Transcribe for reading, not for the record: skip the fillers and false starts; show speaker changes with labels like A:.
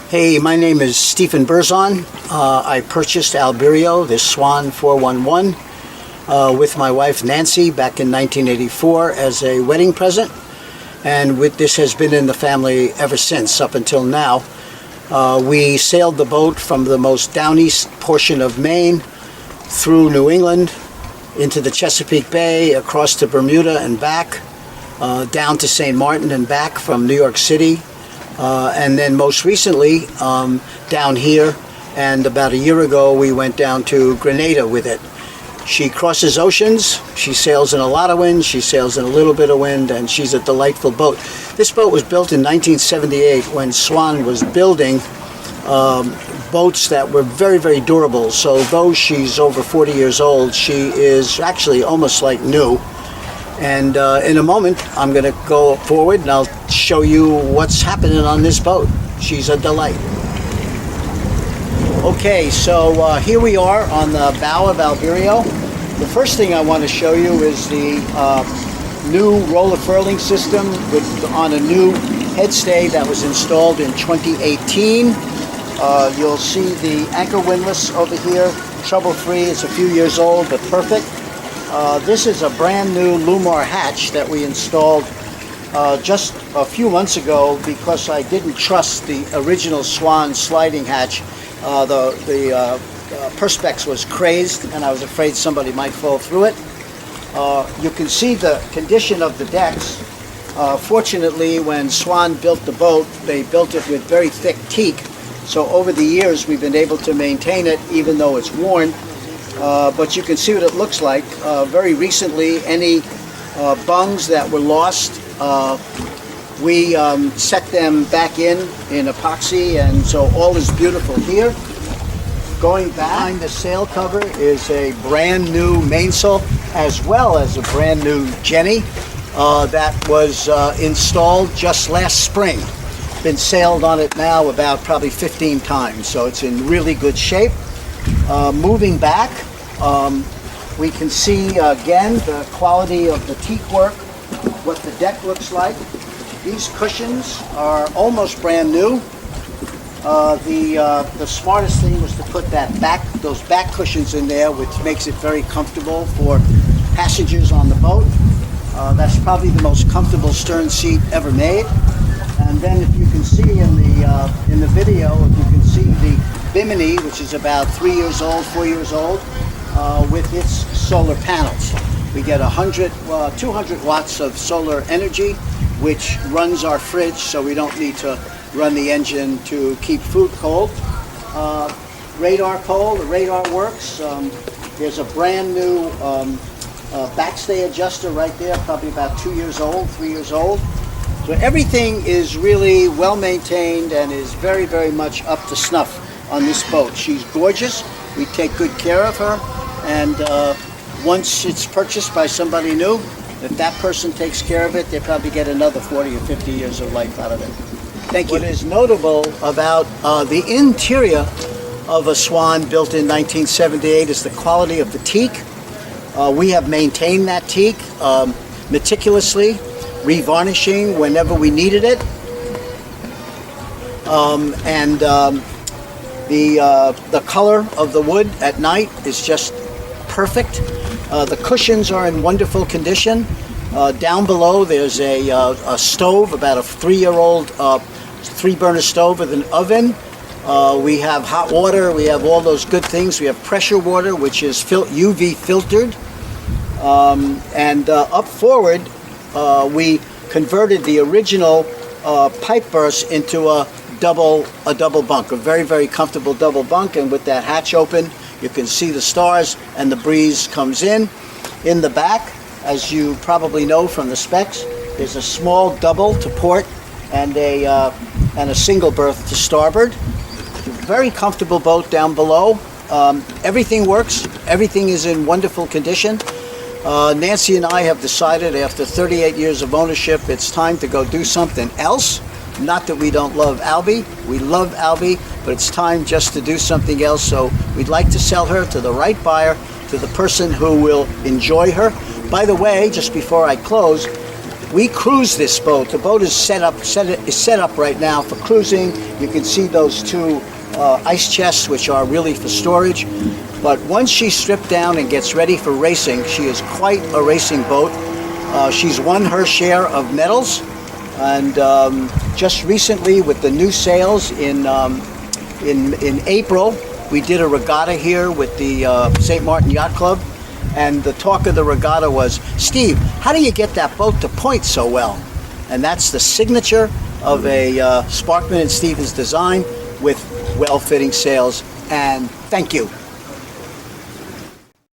A: Hey, my name is Stephen Berzon. I purchased Albireo, this Swan 411, with my wife Nancy back in 1984 as a wedding present. And this has been in the family ever since, up until now. We sailed the boat from the most down east portion of Maine through New England into the Chesapeake Bay, across to Bermuda and back, down to St. Martin and back from New York City. And then most recently down here, and about a year ago we went down to Grenada with it. She crosses oceans, she sails in a lot of wind, she sails in a little bit of wind, and she's a delightful boat. This boat was built in 1978 when Swan was building boats that were very, very durable. So though she's over 40 years old, she is actually almost like new. And in a moment, I'm going to go forward and I'll show you what's happening on this boat. She's a delight. Okay, so here we are on the bow of Albireo. The first thing I want to show you is the new roller furling system on a new headstay that was installed in 2018. You'll see the anchor windlass over here, trouble-free. It's a few years old, but perfect. This is a brand new Lumar hatch that we installed just a few months ago because I didn't trust the original Swan sliding hatch. The perspex was crazed and I was afraid somebody might fall through it. You can see the condition of the decks. Fortunately, when Swan built the boat, they built it with very thick teak. So over the years we've been able to maintain it even though it's worn. But you can see what it looks like. Very recently, any bungs that were lost, we set them back in epoxy, and so all is beautiful here. Going back, behind the sail cover is a brand new mainsail as well as a brand new Jenny that was installed just last spring. Been sailed on it now about probably 15 times, so it's in really good shape. Moving back, we can see again the quality of the teak work, what the deck looks like. These cushions are almost brand new. The smartest thing was to put those back cushions in there, which makes it very comfortable for passengers on the boat. That's probably the most comfortable stern seat ever made. And then if you can see in the video, if you can see the Bimini, which is about 3 years old, 4 years old, with its solar panels. We get 200 watts of solar energy, which runs our fridge, so we don't need to run the engine to keep food cold. Radar pole, the radar works. There's a brand new backstay adjuster right there, probably about 2 years old, 3 years old. So everything is really well maintained and is very, very much up to snuff on this boat. She's gorgeous. We take good care of her, and once it's purchased by somebody new, if that person takes care of it, they probably get another 40 or 50 years of life out of it. Thank you. What is notable about the interior of a Swan built in 1978 is the quality of the teak. We have maintained that teak meticulously, revarnishing whenever we needed it. The color of the wood at night is just perfect. The cushions are in wonderful condition. Down below there's a stove, about a 3-year-old 3-burner stove with an oven. We have hot water, we have all those good things. We have pressure water, which is UV filtered. Up forward, we converted the original pipe burst into a double bunk, a very, very comfortable double bunk. And with that hatch open, you can see the stars and the breeze comes in. In the back, as you probably know from the specs, there's a small double to port and a single berth to starboard. Very comfortable boat down below. Everything works. Everything is in wonderful condition. Nancy and I have decided after 38 years of ownership, it's time to go do something else. Not that we don't love Albie. We love Albie, but it's time just to do something else. So we'd like to sell her to the right buyer, to the person who will enjoy her. By the way, just before I close, We cruise this boat. The boat is set up right now for cruising. You can see those two ice chests, which are really for storage. But once she's stripped down and gets ready for racing, she is quite a racing boat. She's won her share of medals, and just recently with the new sails in April, we did a regatta here with the St. Martin Yacht Club, and the talk of the regatta was, Steve, how do you get that boat to point so well? And that's the signature of a Sparkman&Stephens design with well-fitting sails. And thank you.